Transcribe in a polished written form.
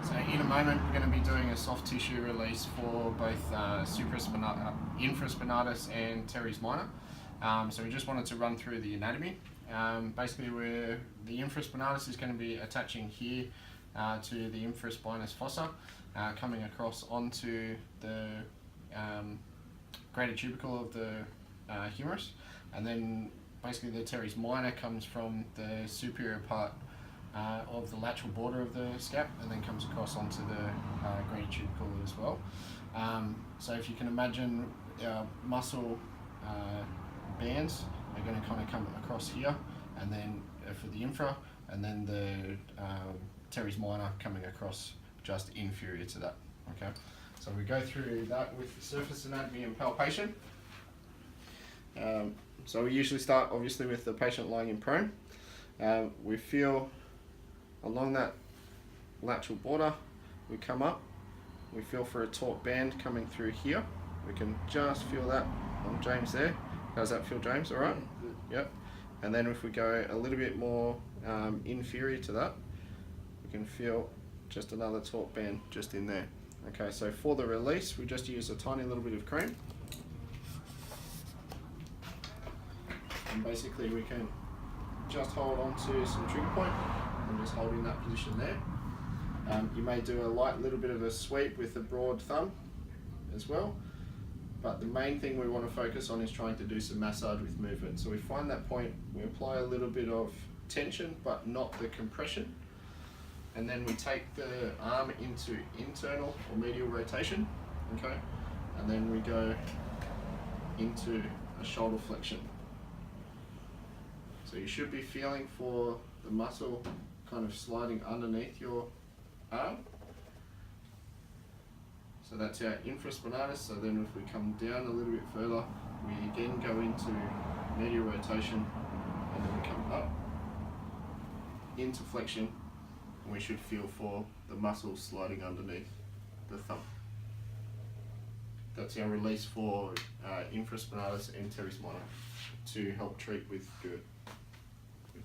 So in a moment we're going to be doing a soft tissue release for both infraspinatus and teres minor. So we just wanted to run through the anatomy. Basically the infraspinatus is going to be attaching here to the infraspinous fossa, coming across onto the greater tubercle of the humerus, and then basically the teres minor comes from the superior part of the lateral border of the scap and then comes across onto the greater tubercle as well. So if you can imagine muscle bands are going to kind of come across here, and then for the infra, and then the teres minor coming across just inferior to that. Okay, so we go through that with surface anatomy and palpation. So we usually start obviously with the patient lying in prone. We feel along that lateral border, we come up, we feel for a taut band coming through here. We can just feel that on James there. How's that feel, James? All right? Yep. And then if we go a little bit more inferior to that, we can feel just another taut band just in there. Okay, so for the release, we just use a tiny little bit of cream. And basically we can just hold on to some trigger point and just hold in that position there. You may do a light little bit of a sweep with a broad thumb as well, but the main thing we want to focus on is trying to do some massage with movement. So we find that point, we apply a little bit of tension but not the compression, and then we take the arm into internal or medial rotation, okay, and then we go into a shoulder flexion. So you should be feeling for the muscle kind of sliding underneath your arm. So that's our infraspinatus. So then if we come down a little bit further, we again go into medial rotation, and then we come up into flexion, and we should feel for the muscle sliding underneath the thumb. That's our release for infraspinatus and teres minor to help treat with GERD.